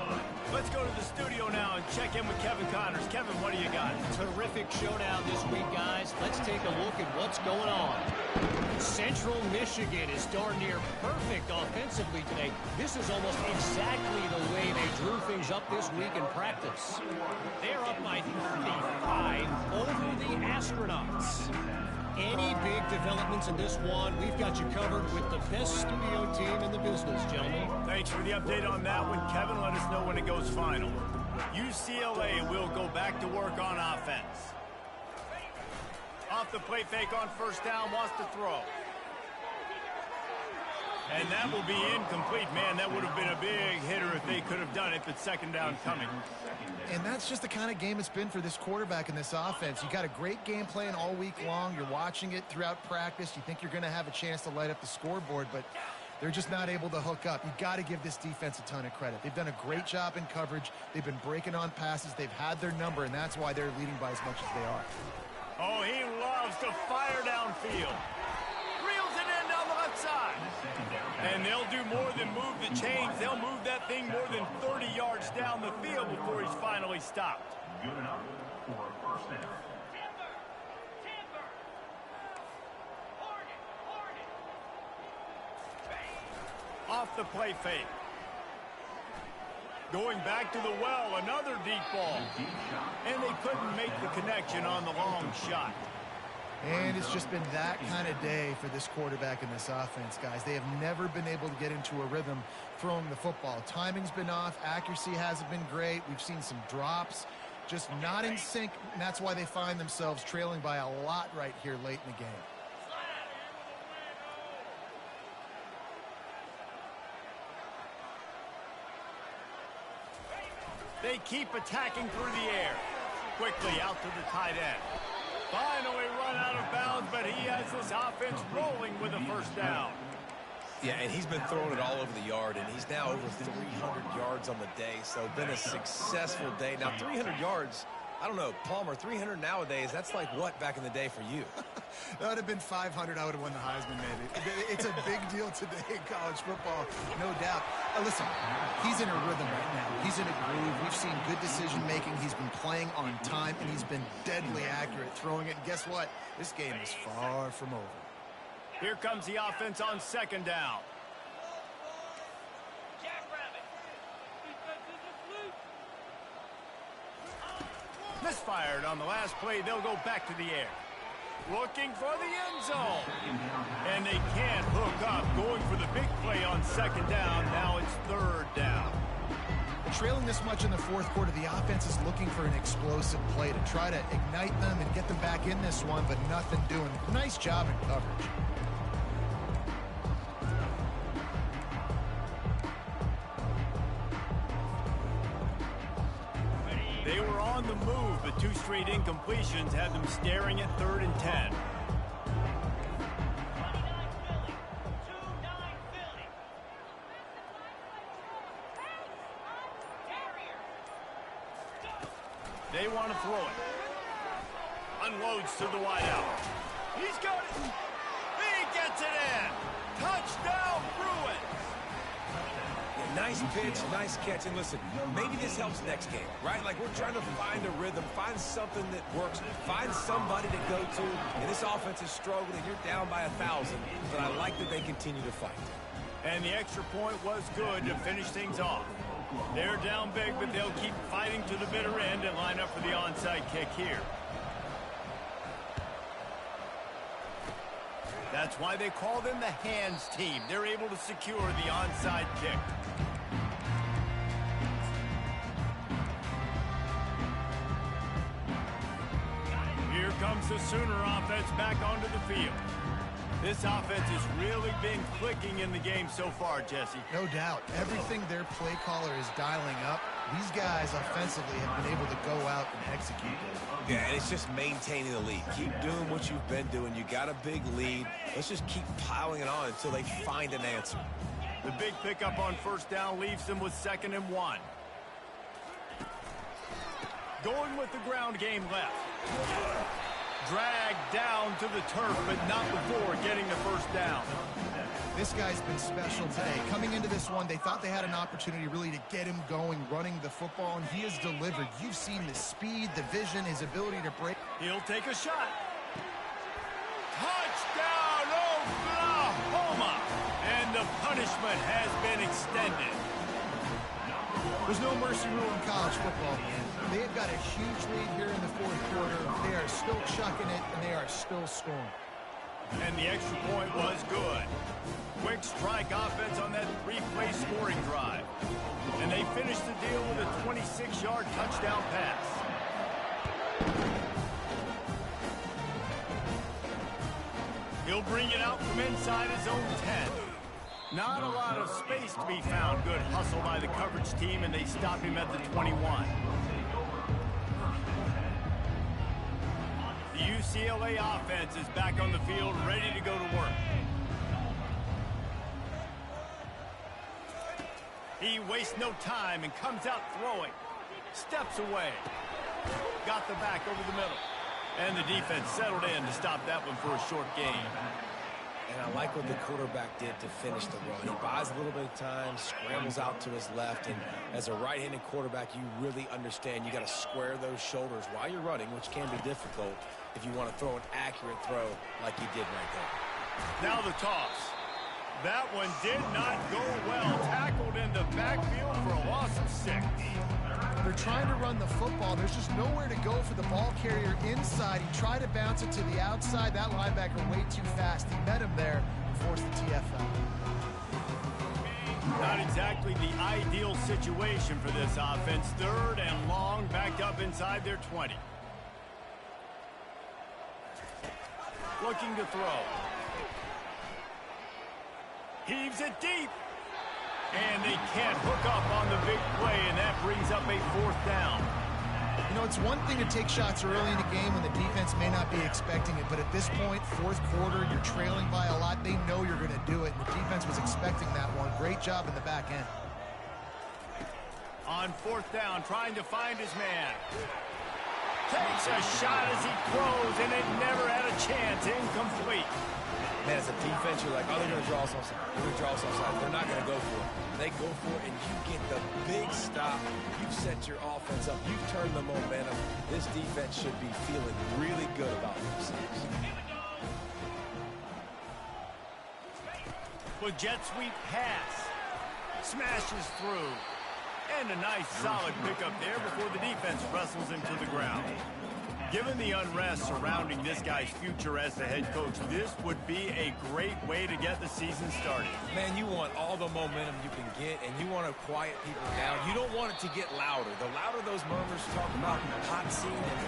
Let's go to the studio now and check in with Kevin Connors. Kevin, what do you got? Terrific showdown this week, guys. Let's take a look at what's going on. Central Michigan is darn near perfect offensively today. This is almost exactly the way they drew things up this week in practice. They're up by 35 over the Astronauts. Any big developments in this one, we've got you covered with the best studio team in the business, gentlemen. Thanks for the update on that one, Kevin. Let us know when it goes final. UCLA will go back to work on offense. Off the play fake on first down, wants to throw. And that will be incomplete. Man, that would have been a big hitter if they could have done it, but 2nd down coming. And that's just the kind of game it's been for this quarterback and this offense. You got a great game plan all week long. You're watching it throughout practice. You think you're going to have a chance to light up the scoreboard, but they're just not able to hook up. You got to give this defense a ton of credit. They've done a great job in coverage. They've been breaking on passes. They've had their number, and that's why they're leading by as much as they are. Oh, he loves to fire downfield. Reels it in down the left side. And they'll do more than move the chains. They'll move that thing more than 30 yards down the field before he's finally stopped. Good enough for a first down. Timber. Hornet. Off the play fake. Going back to the well, another deep ball. And they couldn't make the connection on the long shot. And it's just been that kind of day for this quarterback and this offense, guys. They have never been able to get into a rhythm throwing the football. Timing's been off. Accuracy hasn't been great. We've seen some drops, just not in sync, and that's why they find themselves trailing by a lot right here late in the game. They keep attacking through the air. Quickly out to the tight end. Finally run out of bounds, but he has this offense rolling with a first down. Yeah, and he's been throwing it all over the yard, and he's now over 300 yards on the day, so been a successful day. Now, 300 yards, I don't know, Palmer, 300 nowadays, that's like what back in the day for you? That would have been 500. I would have won the Heisman, maybe. It's a big deal today in college football, no doubt. Listen, he's in a rhythm right now. He's in a groove. We've seen good decision-making. He's been playing on time, and he's been deadly accurate throwing it. And guess what? This game is far from over. Here comes the offense on 2nd down. Jackrabbit. Misfired on the last play. They'll go back to the air. looking for the end zone. And they can't hook up, going for the big play on second down. Now it's third down. Trailing this much in the fourth quarter, the offense is looking for an explosive play to try to ignite them and get them back in this one, but nothing doing. Nice job in coverage. They were on the move, but two straight incompletions had them staring at 3rd and 10. They want to throw it. Unloads to the wideout. He's got it. He gets it in. Touchdown, Bruins. Nice pitch, nice catch, and listen, maybe this helps next game, right? Like we're trying to find a rhythm, find something that works, find somebody to go to, and this offense is struggling. You're down by 1,000, but I like that they continue to fight. And the extra point was good to finish things off. They're down big, but they'll keep fighting to the bitter end and line up for the onside kick here. That's why they call them the hands team. They're able to secure the onside kick. Here comes the Sooner offense back onto the field. This offense has really been clicking in the game so far, Jesse. No doubt. Everything their play caller is dialing up, these guys offensively have been able to go out and execute it. Yeah, and it's just maintaining the lead. Keep doing what you've been doing. You got a big lead. Let's just keep piling it on until they find an answer. The big pickup on first down leaves them with 2nd and 1. Going with the ground game left. Dragged down to the turf, but not before getting the first down. This guy's been special today. Coming into this one, they thought they had an opportunity really to get him going, running the football, and he has delivered. You've seen the speed, the vision, his ability to break. He'll take a shot. Touchdown, Oklahoma! And the punishment has been extended. There's no mercy rule in college football, man. They've got a huge lead here in the fourth quarter. They are still chucking it, and they are still scoring. And the extra point was good. Quick strike offense on that 3-play scoring drive. And they finished the deal with a 26-yard touchdown pass. He'll bring it out from inside his own 10. Not a lot of space to be found. Good hustle by the coverage team, and they stop him at the 21. The UCLA offense is back on the field, ready to go to work. He wastes no time and comes out throwing. Steps away. Got the back over the middle. And the defense settled in to stop that one for a short gain. And I like what the quarterback did to finish the run. He buys a little bit of time, scrambles out to his left, and as a right-handed quarterback, you really understand you got to square those shoulders while you're running, which can be difficult if you want to throw an accurate throw like he did right there. Now the toss. That one did not go well. Tackled in the backfield for a loss of 6. They're trying to run the football. There's just nowhere to go for the ball carrier inside. He tried to bounce it to the outside. That linebacker way too fast. He met him there and forced the TFL. Not exactly the ideal situation for this offense. 3rd and long, backed up inside their 20. Looking to throw. Heaves it deep. And they can't hook up on the big play, and that brings up a 4th down. You know, it's one thing to take shots early in the game when the defense may not be expecting it, but at this point, fourth quarter, you're trailing by a lot. They know you're going to do it, and the defense was expecting that one. Great job in the back end. On 4th down, trying to find his man. Takes a shot as he throws, and it never had a chance. Incomplete. Man, as a defense, you're like, oh, they're going to draw us offside. They're going to draw us offside. They're not going to go for it. They go for it, and you get the big stop. You've set your offense up. You've turned the momentum. This defense should be feeling really good about themselves. With jet sweep pass. Smashes through. And a nice solid pickup there before the defense wrestles him to the ground. Given the unrest surrounding this guy's future as the head coach, this would be a great way to get the season started. Man, you want all the momentum you can get, and you want to quiet people down. You don't want it to get louder. The louder those murmurs talk about hot seat, and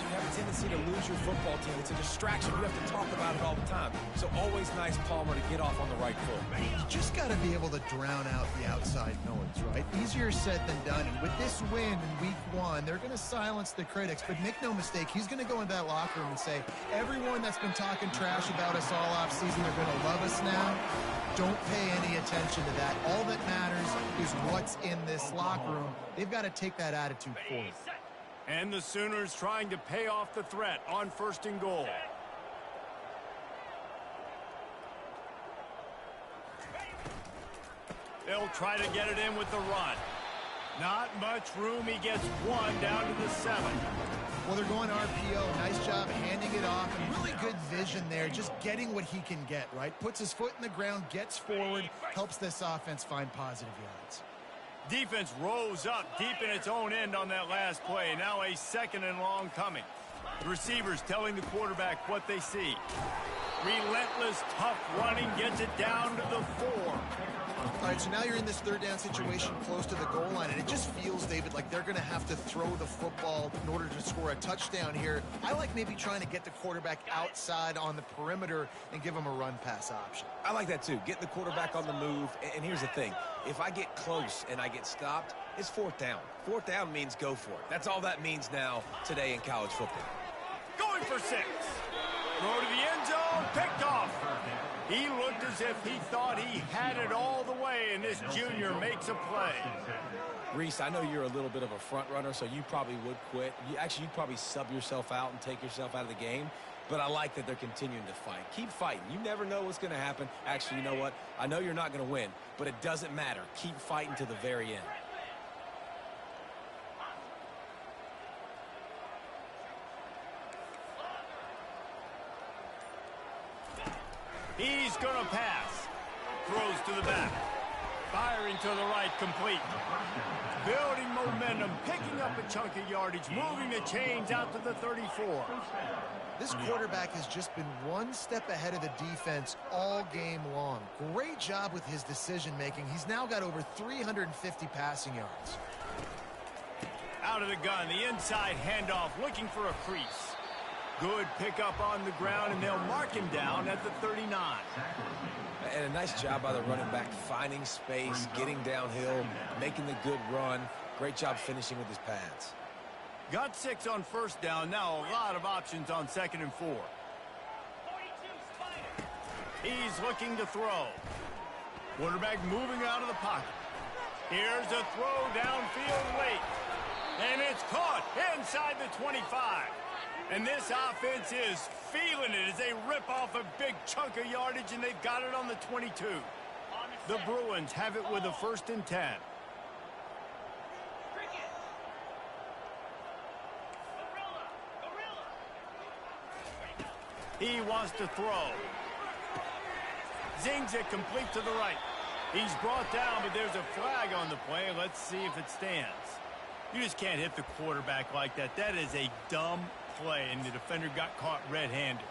you have a tendency to lose your football team. It's a distraction. You have to talk about it all the time. So always nice, Palmer, to get off on the right foot. You just got to be able to drown out the outside noise, right? Easier said than done. And with this win in week 1, they're going to silence the critics. But make no mistake, he's going to go into that locker room and say, everyone that's been talking trash about us all offseason, they're going to love us now. Don't pay any attention to that. All that matters is what's in this locker room. They've got to take that attitude forward. And the Sooners trying to pay off the threat on 1st and goal. They'll try to get it in with the run. Not much room. He gets 1 down to the 7. Well, they're going RPO. Nice job handing it off. And really good vision there. Just getting what he can get, right? Puts his foot in the ground, gets forward, helps this offense find positive yards. Defense rose up deep in its own end on that last play. Now a 2nd and long coming. The receivers telling the quarterback what they see. Relentless, tough running gets it down to the 4. All right, so now you're in this 3rd down situation close to the goal line, and it just feels, David, like they're going to have to throw the football in order to score a touchdown here. I like maybe trying to get the quarterback outside on the perimeter and give him a run-pass option. I like that, too. Getting the quarterback on the move. And here's the thing. If I get close and I get stopped, it's 4th down. 4th down means go for it. That's all that means now today in college football. Going for 6. Throw to the end zone. Picked off. He looked as if he thought he had it all the way, and this junior makes a play. Reese, I know you're a little bit of a front runner, so you probably would quit. You'd probably sub yourself out and take yourself out of the game. But I like that they're continuing to fight. Keep fighting. You never know what's going to happen. Actually, you know what? I know you're not going to win, but it doesn't matter. Keep fighting to the very end. He's going to pass. Throws to the back. Firing to the right, complete. Building momentum, picking up a chunk of yardage, moving the chains out to the 34. This quarterback has just been one step ahead of the defense all game long. Great job with his decision-making. He's now got over 350 passing yards. Out of the gun, the inside handoff, looking for a crease. Good pickup on the ground, and they'll mark him down at the 39. And a nice job by the running back, finding space, getting downhill, making the good run. Great job finishing with his pads. Got 6 on 1st down. Now a lot of options on 2nd and 4. He's looking to throw. Quarterback moving out of the pocket. Here's a throw downfield late. And it's caught inside the 25. And this offense is feeling it as they rip off a big chunk of yardage, and they've got it on the 22. The Bruins have it with a 1st and 10. He wants to throw. Zings it complete to the right. He's brought down, but there's a flag on the play. Let's see if it stands. You just can't hit the quarterback like that. That is a dumb play, and the defender got caught red-handed.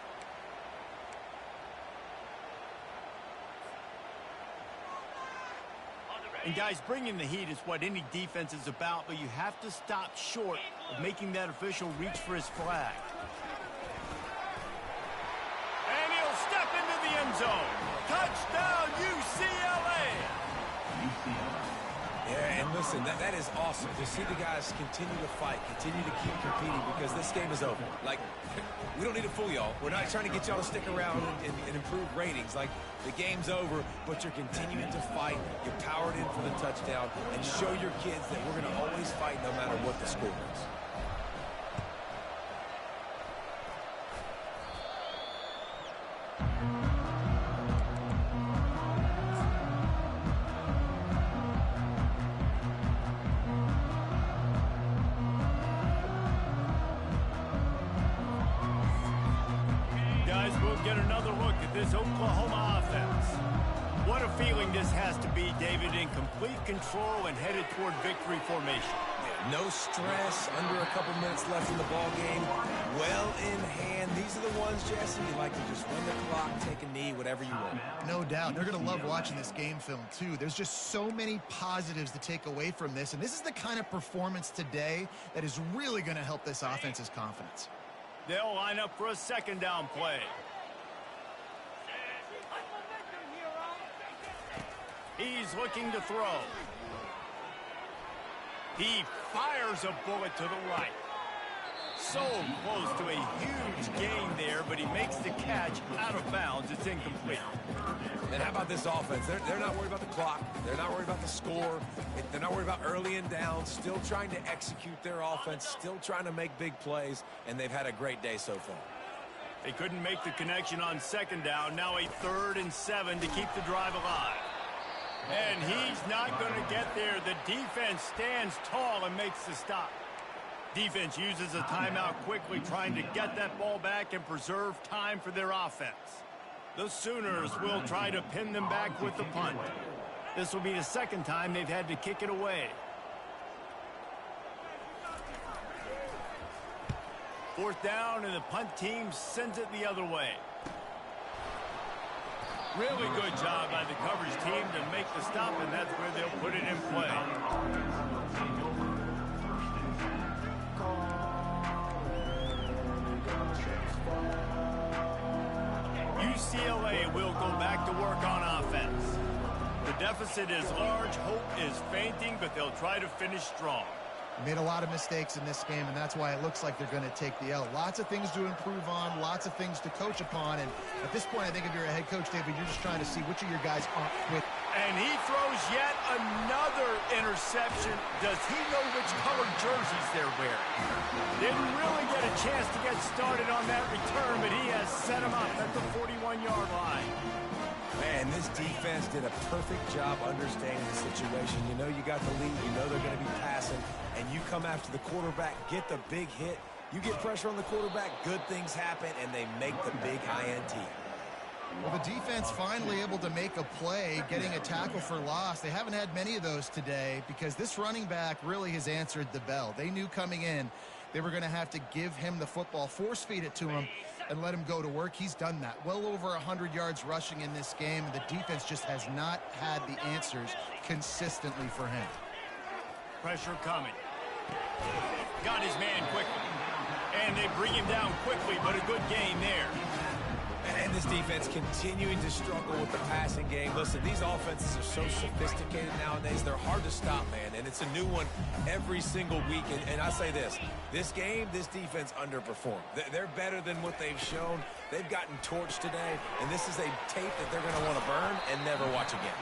And guys, bringing the heat is what any defense is about, but you have to stop short of making that official reach for his flag. And he'll step into the end zone. Touchdown, UCLA! Yeah, and listen, that is awesome to see the guys continue to fight, continue to keep competing, because this game is over. Like, we don't need to fool y'all. We're not trying to get y'all to stick around and improve ratings. Like, the game's over, but you're continuing to fight. You powered in for the touchdown, and show your kids that we're going to always fight no matter what the score is. Get another look at this Oklahoma offense. What a feeling this has to be, David, in complete control and headed toward victory formation. No stress, under a couple minutes left in the ball game. Well in hand. These are the ones, Jesse, you like to just run the clock, take a knee, whatever you want. No doubt. They're going to love watching this game film, too. There's just so many positives to take away from this, and this is the kind of performance today that is really going to help this offense's confidence. They'll line up for a second down play. He's looking to throw. He fires a bullet to the right. So close to a huge gain there, but he makes the catch out of bounds. It's incomplete. And how about this offense? They're not worried about the clock. They're not worried about the score. They're not worried about early and down. Still trying to execute their offense. Still trying to make big plays. And they've had a great day so far. They couldn't make the connection on second down. Now a 3rd and 7 to keep the drive alive. And he's not going to get there. The defense stands tall and makes the stop. Defense uses a timeout quickly, trying to get that ball back and preserve time for their offense. The Sooners will try to pin them back with the punt. This will be the second time they've had to kick it away. 4th down, and the punt team sends it the other way. Really good job by the coverage team to make the stop, and that's where they'll put it in play. UCLA will go back to work on offense. The deficit is large. Hope is fainting, but they'll try to finish strong. Made a lot of mistakes in this game, and that's why it looks like they're going to take the L. Lots of things to improve on, lots of things to coach upon, and at this point, I think if you're a head coach, David, you're just trying to see which of your guys aren't quick. And he throws yet another interception. Does he know which colored jerseys they're wearing? Didn't really get a chance to get started on that return, but he has set him up at the 41-yard line. Man, this defense did a perfect job understanding the situation. You know you got the lead. You know they're going to be passing. And you come after the quarterback, get the big hit. You get pressure on the quarterback, good things happen, and they make the big INT. Well, the defense finally able to make a play, getting a tackle for loss. They haven't had many of those today because this running back really has answered the bell. They knew coming in they were going to have to give him the football, force feed it to him, and let him go to work. He's done that. Well over 100 yards rushing in this game. The defense just has not had the answers consistently for him. Pressure coming. Got his man quickly. And they bring him down quickly, but a good gain there. And this defense continuing to struggle with the passing game. Listen, these offenses are so sophisticated nowadays. They're hard to stop, man. And it's a new one every single week. And I say this game, this defense underperformed. They're better than what they've shown. They've gotten torched today. And this is a tape that they're going to want to burn and never watch again.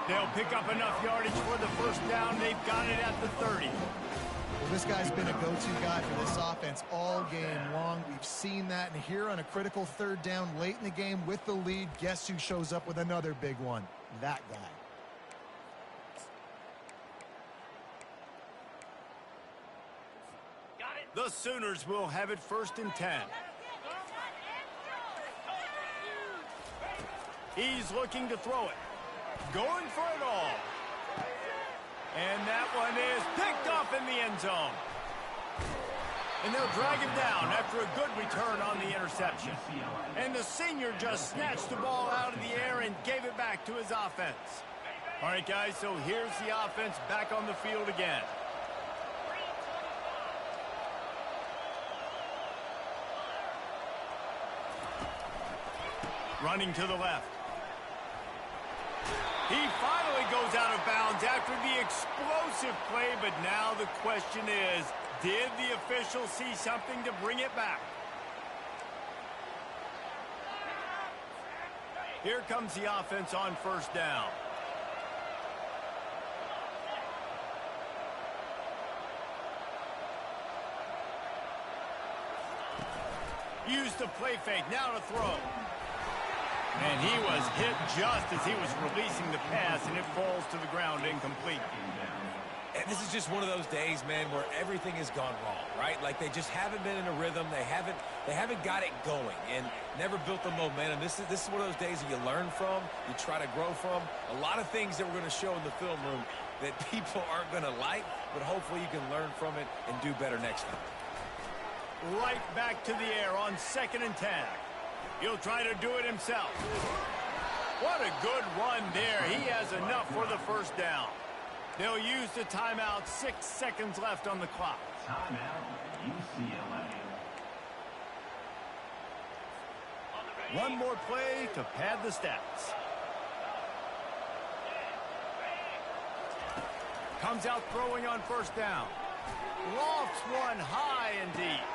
They'll pick up enough yardage for the first down. They've got it at the 30. Well, this guy's been a go-to guy for this offense all game long. We've seen that. And here on a critical 3rd down late in the game with the lead, guess who shows up with another big one? That guy. The Sooners will have it 1st and 10. He's looking to throw it. Going for it all. And that one is picked off in the end zone. And they'll drag him down after a good return on the interception. And the senior just snatched the ball out of the air and gave it back to his offense. All right, guys, so here's the offense back on the field again. Running to the left. He finally goes out of bounds after the explosive play, but now the question is, did the official see something to bring it back? Here comes the offense on 1st down. Used the play fake, now to throw. And he was hit just as he was releasing the pass, and it falls to the ground incomplete. And this is just one of those days, man, where everything has gone wrong. right? Like they just haven't been in a rhythm. They haven't got it going and never built the momentum. This is one of those days that you learn from, you try to grow from. A lot of things that we're going to show in the film room that people aren't going to like, but hopefully you can learn from it and do better next time. Right back to the air on 2nd and 10. He'll try to do it himself. What a good run there. He has enough for the first down. They'll use the timeout. 6 seconds left on the clock. Timeout, UCLA. One more play to pad the stats. Comes out throwing on first down. Lofts one high and deep.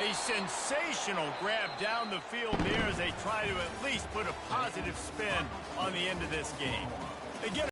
A sensational grab down the field there as they try to at least put a positive spin on the end of this game. They get